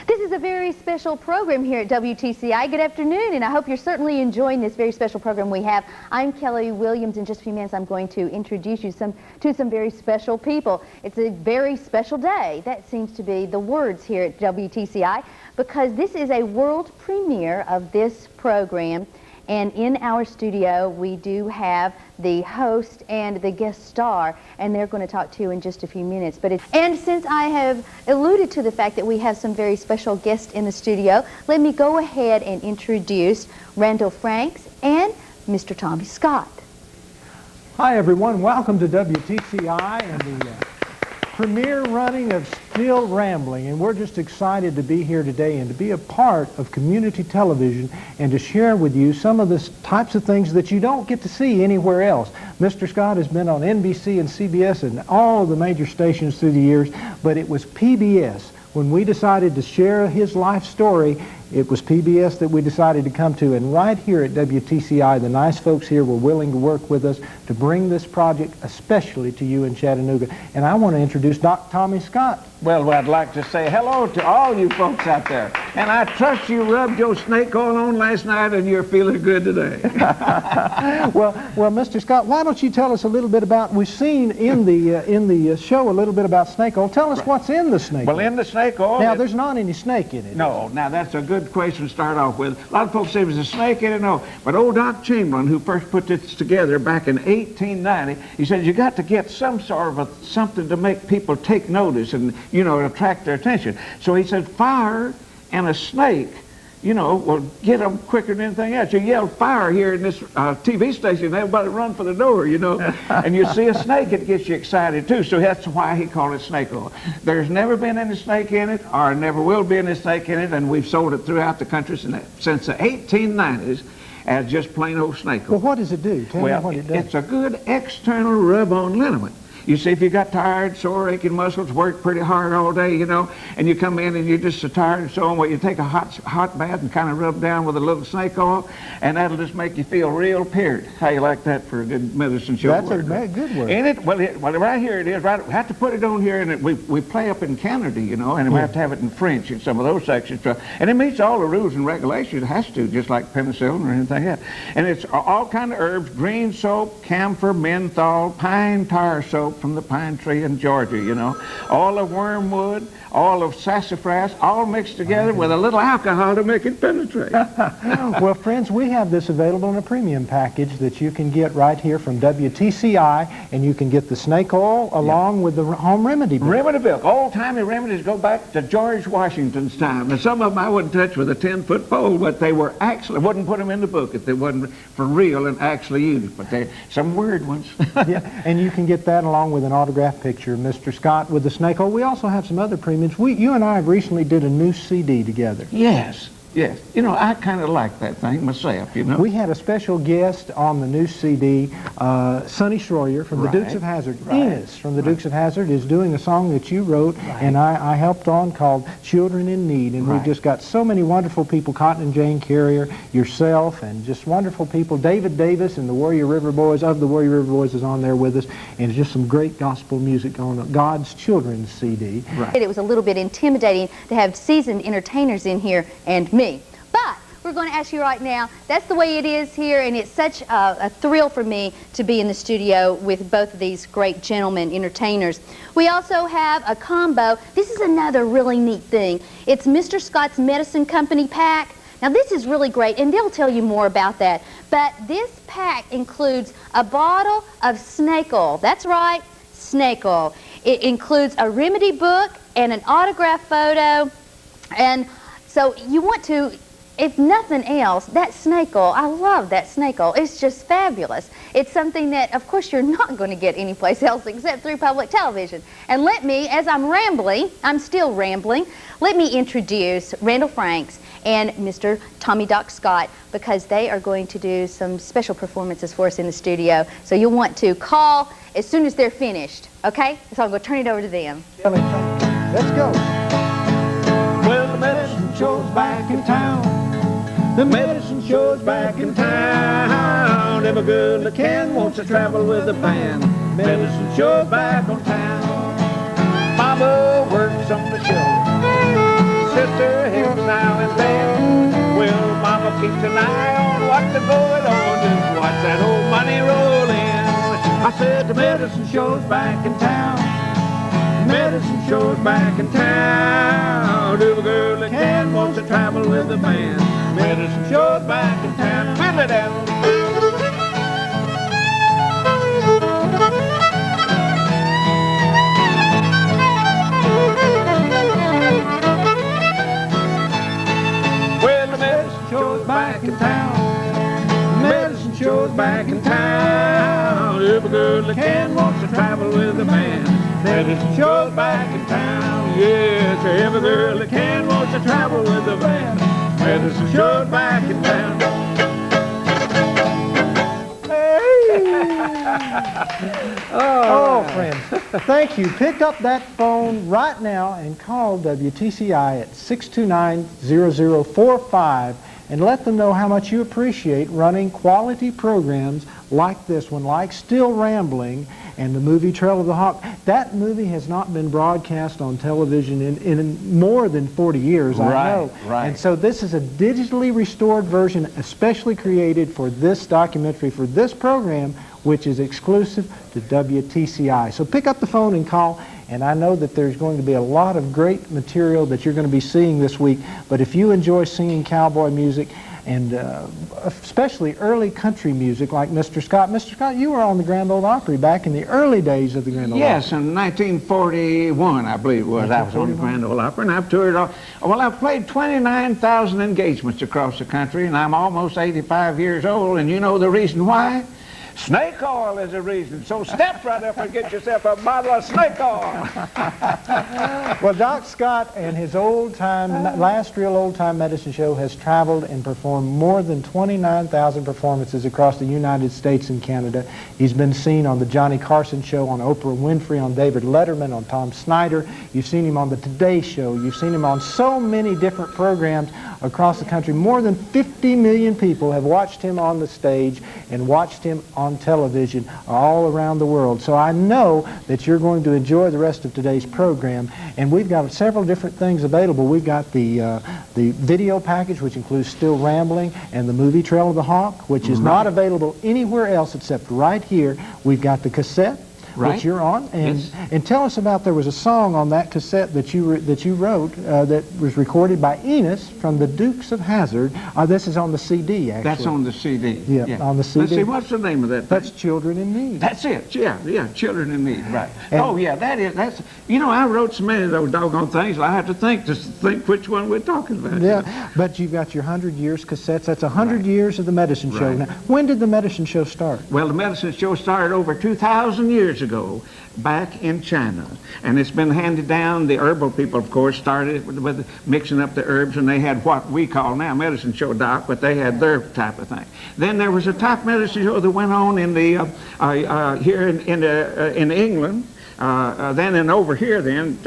This is a very special program here at WTCI. Good afternoon, and I hope you're certainly enjoying this very special program we have. I'm Kelly Williams. In just a few minutes, I'm going to introduce you to some very special people. It's a very special day. That seems to be the words here at WTCI, because this is a world premiere of this program. And in our studio, we do have the host and the guest star, and they're going to talk to you in just a few minutes. And since I have alluded to the fact that we have some very special guests in the studio, let me go ahead and introduce Randall Franks and Mr. Tommy Scott. Hi, everyone. Welcome to WTCI and the premiere running of Still Rambling, and we're just excited to be here today and to be a part of community television and to share with you some of the types of things that you don't get to see anywhere else. Mr. Scott has been on NBC and CBS and all of the major stations through the years, but it was PBS. When we decided to share his life story, it was PBS that we decided to come to, and right here at WTCI, the nice folks here were willing to work with us to bring this project especially to you in Chattanooga. And I want to introduce Dr. Tommy Scott. Well, I'd like to say hello to all you folks out there. And I trust you rubbed your snake oil on last night and you're feeling good today. well, Mr. Scott, why don't you tell us a little bit about, we've seen in the show a little bit about snake oil. Tell us what's in the snake oil. Well, in the snake oil... Now, there's not any snake in it. No, now that's a good question to start off with. A lot of folks say there's a snake in it. No, but old Doc Chamberlain, who first put this together back in 1890, he said you got to get some sort of something to make people take notice and, you know, attract their attention. So he said fire and a snake, you know, will get them quicker than anything else. You yell fire here in this TV station, everybody run for the door, you know. And you see a snake, it gets you excited too. So that's why he called it snake oil. There's never been any snake in it, or never will be any snake in it, and we've sold it throughout the country since the 1890s as just plain old snake oil. Well, what does it do? Tell me what it does. It's a good external rub-on liniment. You see, if you got tired, sore, aching muscles, worked pretty hard all day, you know, and you come in and you're just so tired and so on, well, you take a hot bath and kind of rub down with a little snake oil, and that'll just make you feel real paired. How you like that for a good medicine show? That's a good word. Ain't it? Well, right here it is. Right, we have to put it on here, and we play up in Canada, you know, and we have to have it in French in some of those sections. And it meets all the rules and regulations. It has to, just like penicillin or anything else. And it's all kind of herbs: green soap, camphor, menthol, pine tar soap from the pine tree in Georgia, you know, all of wormwood, all of sassafras, all mixed together with a little alcohol to make it penetrate. Well, friends, we have this available in a premium package that you can get right here from WTCI, and you can get the snake oil along with the home remedy book. Remedy book. Old-timey remedies go back to George Washington's time, and some of them I wouldn't touch with a 10-foot pole, but they were actually, wouldn't put them in the book if they wasn't for real and actually used, but they're some weird ones. Yeah, and you can get that along with an autographed picture of Mr. Scott with the snake oil. We also have some other premiums. You and I recently did a new CD together. Yes. Yes. You know, I kind of like that thing myself, you know. We had a special guest on the new CD, Sonny Schroyer from the Dukes of Hazzard. Enos from the Dukes of Hazzard is doing a song that you wrote, and I helped on, called Children in Need. And we've just got so many wonderful people, Cotton and Jane Carrier, yourself, and just wonderful people. David Davis and the Warrior River Boys, of the Warrior River Boys, is on there with us. And just some great gospel music on God's Children's CD. Right. It was a little bit intimidating to have seasoned entertainers in here and me. But we're going to ask you right now, that's the way it is here, and it's such a thrill for me to be in the studio with both of these great gentlemen entertainers. We also have a combo. This is another really neat thing. It's Mr. Scott's Medicine Company pack. Now this is really great, and they'll tell you more about that. But this pack includes a bottle of snake oil. That's right, snake oil. It includes a remedy book and an autograph photo. And so you want to, if nothing else, that snake oil, I love that snake oil. It's just fabulous. It's something that, of course, you're not going to get anyplace else except through public television. And let me, as I'm rambling, I'm still rambling, let me introduce Randall Franks and Mr. Tommy Doc Scott, because they are going to do some special performances for us in the studio. So you'll want to call as soon as they're finished, okay? So I'm going to turn it over to them. Let's go. Well, the medicine show's back in town. The medicine show's back in town. Every girl that can wants to travel with a band. Medicine show's back on town. Mama works on the show. Sister that old money rolling. I said the medicine show's back in town. Medicine show's back in town. Do a girl that can wants to travel with the band. Medicine show's back in town. Fiddle it out. Well, the medicine show's back in town. Medicine show's back in town. If a girl that can wants to travel with the band. Medicine show's back in town. Yes, every girl that can wants to travel with the band. Medicine show's back in town. Oh, friends, thank you. Pick up that phone right now and call WTCI at 629-0045 and let them know how much you appreciate running quality programs like this one, like Still Rambling and the movie Trail of the Hawk. That movie has not been broadcast on television in more than 40 years, I know. Right. And so this is a digitally restored version especially created for this documentary, for this program, which is exclusive to WTCI. So pick up the phone and call, and I know that there's going to be a lot of great material that you're going to be seeing this week, but if you enjoy singing cowboy music, and especially early country music like Mr. Scott. Mr. Scott, you were on the Grand Ole Opry back in the early days of the Grand Ole Opry. Yes, in 1941, I believe it was. I was on the Grand Ole Opry, and I've toured all. Well, I've played 29,000 engagements across the country, and I'm almost 85 years old, and you know the reason why? Snake oil is the reason. So step right up and get yourself a bottle of snake oil. Well, Doc Scott and his last real old-time medicine show has traveled and performed more than 29,000 performances across the United States and Canada. He's been seen on the Johnny Carson Show, on Oprah Winfrey, on David Letterman, on Tom Snyder. You've seen him on the Today Show. You've seen him on so many different programs across the country. More than 50 million people have watched him on the stage and watched him on television all around the world. So I know that you're going to enjoy the rest of today's program, and we've got several different things available. We've got the video package, which includes Still Rambling, and the movie Trail of the Hawk, which is not available anywhere else except right here. We've got the cassette, which you're on, and tell us about, there was a song on that cassette that you wrote that was recorded by Enos from the Dukes of Hazzard. This is on the CD, actually. That's on the CD. Yeah, on the CD. Let's see, what's the name of that thing? That's Children in Need. That's it, yeah, Children in Need, right. Oh, yeah, that's, you know, I wrote so many of those doggone things, I have to think which one we're talking about. Yeah, but you've got your 100 Years cassettes. That's 100 years of the medicine show. Now, when did the medicine show start? Well, the medicine show started over 2,000 years ago back in China, and it's been handed down. The herbal people, of course, started with mixing up the herbs, and they had what we call now medicine show, Doc, but they had their type of thing. Then there was a type medicine show that went on in the here in England, then over here, then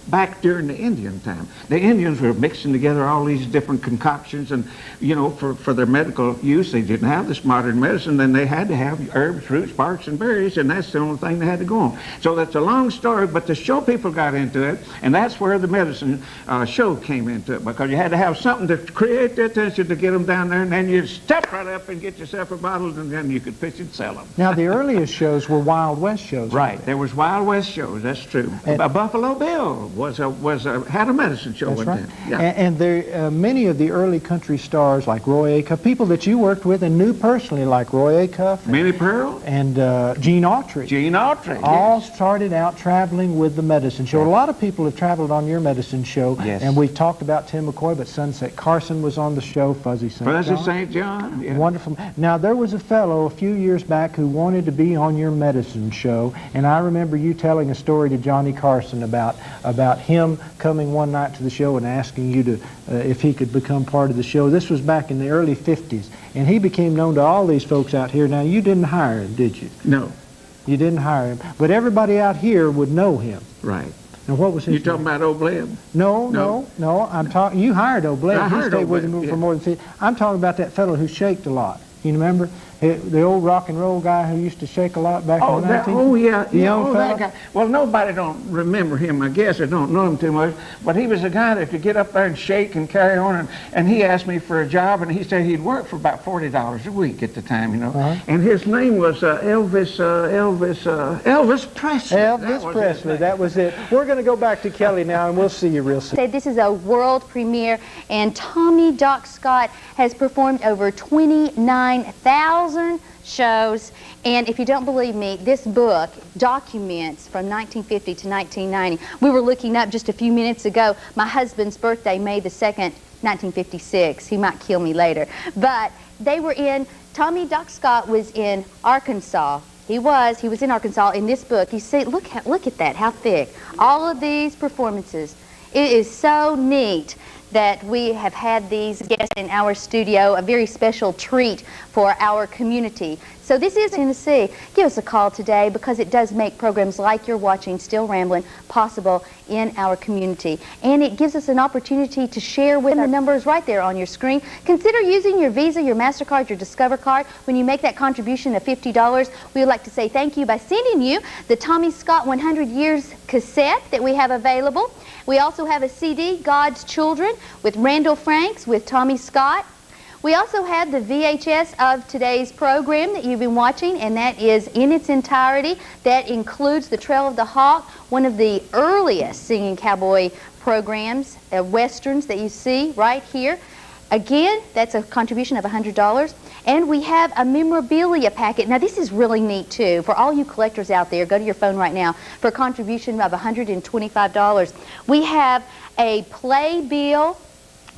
back during the Indian time. The Indians were mixing together all these different concoctions, and you know, for their medical use, they didn't have this modern medicine. Then they had to have herbs, roots, barks, and berries, and that's the only thing they had to go on. So that's a long story, but the show people got into it, and that's where the medicine show came into it, because you had to have something to create the attention to get them down there, and then you step right up and get yourself a bottle, and then you could pitch and sell them. Now, the earliest shows were Wild West shows. Right, there was Wild West shows, that's true. Buffalo Bill had a medicine show. That's right. Yeah. And there many of the early country stars like Roy Acuff, people that you worked with and knew personally, like Roy Acuff, Minnie Pearl, and Gene Autry. Gene Autry, all started out traveling with the medicine show. A lot of people have traveled on your medicine show, and we've talked about Tim McCoy, but Sunset Carson was on the show, Fuzzy St. John. Fuzzy St. John, yeah. Wonderful. Now, there was a fellow a few years back who wanted to be on your medicine show, and I remember you telling a story to Johnny Carson about him coming one night to the show and asking you to if he could become part of the show. This was back in the early 50s, and he became known to all these folks out here. Now, you didn't hire him, did you? No. You didn't hire him, but everybody out here would know him. Right. And what was his name? You talking about O'Bleb? No. I'm talking. You hired O'Bleb. I hired He stayed with O'Bleb, him for more than 50. I'm talking about that fellow who shaked a lot. You remember? The old rock and roll guy who used to shake a lot back in the 19th? Oh, yeah. The young that fella? guy. Well, nobody don't remember him, I guess. I don't know him too much. But he was a guy that could get up there and shake and carry on. And he asked me for a job, and he said he'd work for about $40 a week at the time, you know. And his name was Elvis Presley. Elvis Presley, that was it. We're going to go back to Kelly now, and we'll see you real soon. This is a world premiere, and Tommy Doc Scott has performed over 29,000 shows. And if you don't believe me, this book documents from 1950 to 1990. We were looking up just a few minutes ago my husband's birthday, May the 2nd, 1956. He might kill me later. But they were Tommy Doc Scott was in Arkansas. He was in Arkansas in this book. You see, look at that, how thick. All of these performances. It is so neat that we have had these guests in our studio, a very special treat for our community. So this is Tennessee. Give us a call today, because it does make programs like you're watching, Still Rambling, possible in our community. And it gives us an opportunity to share with the numbers right there on your screen. Consider using your Visa, your MasterCard, your Discover card. When you make that contribution of $50, we would like to say thank you by sending you the Tommy Scott 100 Years cassette that we have available. We also have a CD, God's Children, with Randall Franks, with Tommy Scott. We also have the VHS of today's program that you've been watching, and that is in its entirety. That includes The Trail of the Hawk, one of the earliest singing cowboy programs, westerns that you see right here. Again, that's a contribution of $100. And we have a memorabilia packet. Now, this is really neat, too. For all you collectors out there, go to your phone right now for a contribution of $125. We have a playbill.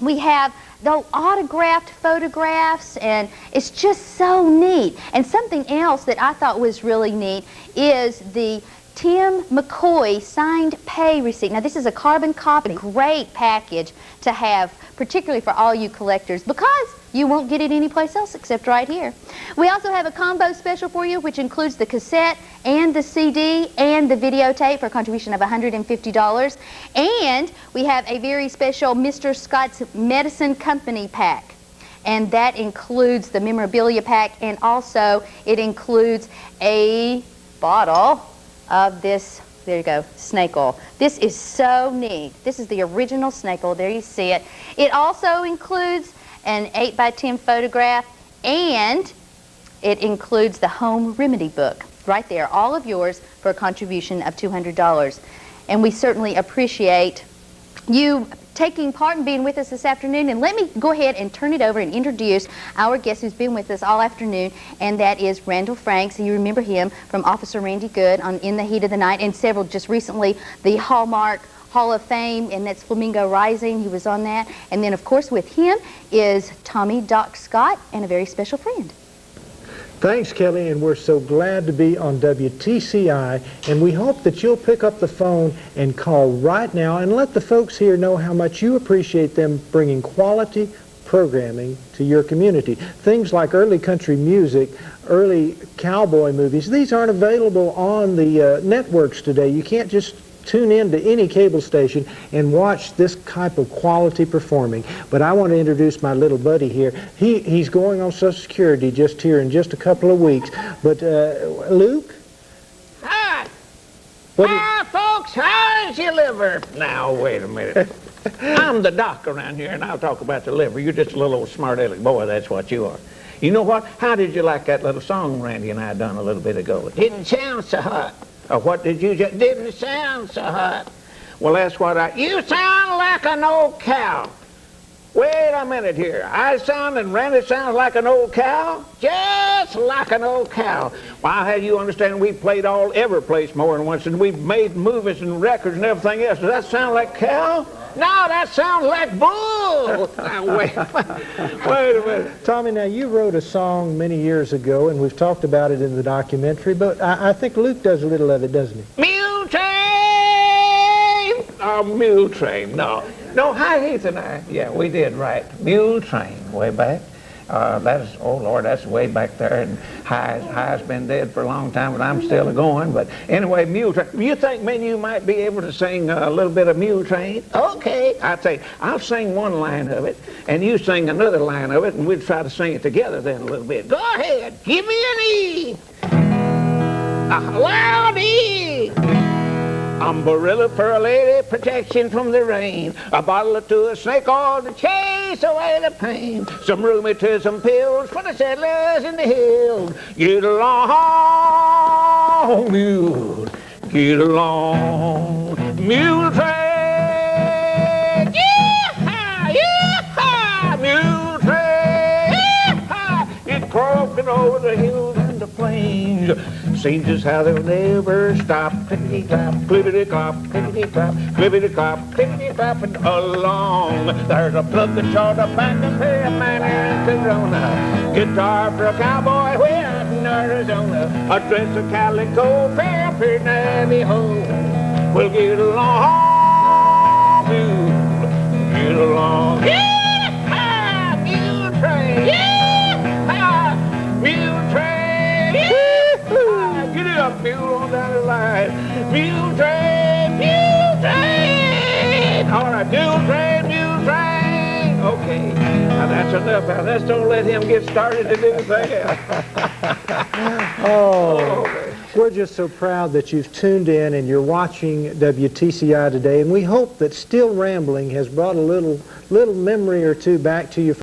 We have the autographed photographs, and it's just so neat. And something else that I thought was really neat is the Tim McCoy signed pay receipt. Now, this is a carbon copy. Great package to have, particularly for all you collectors, because you won't get it anyplace else except right here. We also have a combo special for you, which includes the cassette and the CD and the videotape for a contribution of $150. And we have a very special Mr. Scott's Medicine Company pack. And that includes the memorabilia pack, and also it includes a bottle of this, there you go, snake oil. This is so neat. This is the original snake oil. There you see it. It also includes an 8x10 photograph, and it includes the home remedy book right there, all of yours for a contribution of $200. And we certainly appreciate you taking part and being with us this afternoon. And let me go ahead and turn it over and introduce our guest who's been with us all afternoon, and that is Randall Franks. You remember him from Officer Randy Good on In the Heat of the Night, and several just recently, the Hallmark Hall of Fame, and that's Flamingo Rising. He was on that. And then, of course, with him is Tommy Doc Scott, and a very special friend. Thanks, Kelly, and we're so glad to be on WTCI, and we hope that you'll pick up the phone and call right now and let the folks here know how much you appreciate them bringing quality programming to your community. Things like early country music, early cowboy movies, these aren't available on the networks today. You can't just tune in to any cable station and watch this type of quality performing. But I want to introduce my little buddy here. He's going on Social Security just here in just a couple of weeks. But Luke? Hi! Hi, folks! How's your liver? Now, wait a minute. I'm the doc around here, and I'll talk about the liver. You're just a little old smart-aleck boy, that's what you are. You know what? How did you like that little song Randy and I done a little bit ago? It didn't sound so hot. Or what did you just... Didn't sound so hot. Well, that's what you sound like an old cow. Wait a minute here. I sound and Randy sounds like an old cow? Just like an old cow. Well, I'll have you understand we played every place more than once, and we've made movies and records and everything else. Does that sound like cow? No, that sounds like bull. Now, wait a minute. Tommy, now you wrote a song many years ago, and we've talked about it in the documentary, but I think Luke does a little of it, doesn't he? Mule train! Oh, mule train, no. No, hi, Heath and I. Yeah, we did, right. Mule train, way back. That's, oh Lord, that's way back there, and High's been dead for a long time, but I'm still going. But anyway, Mule Train. You think maybe you might be able to sing a little bit of Mule Train? Okay. I'd say, I'll sing one line of it, and you sing another line of it, and we'll try to sing it together then a little bit. Go ahead, give me an E. A loud E. Umbrella for a lady, protection from the rain. A bottle or two of snake oil to chase away the pain. Some rheumatism pills for the settlers in the hills. Get along, mule. Get along, mule train. Yee-haw, yee-haw, mule train. Yee-haw. It's croaking over the hills and the plains. Seems as how they'll never stop. Clippity-clop, clippity-clop, clippity-clop, clippity-clop, clippity-clop, and along. There's a plucking short of back and pair of man in Corona. Guitar for a cowboy way out in Arizona. A dress of calico, pair of Pete and Minervy home. We'll get along, mule, get along. Yeah, mule train. Yeah, mule train. Get it up, mule, on down the line. Mule train, mule train. All right, mule train, mule train. Okay, now that's enough. Now let's don't let him get started to do anything else. Oh, we're just so proud that you've tuned in and you're watching WTCI today, and we hope that Still Rambling has brought a little memory or two back to you.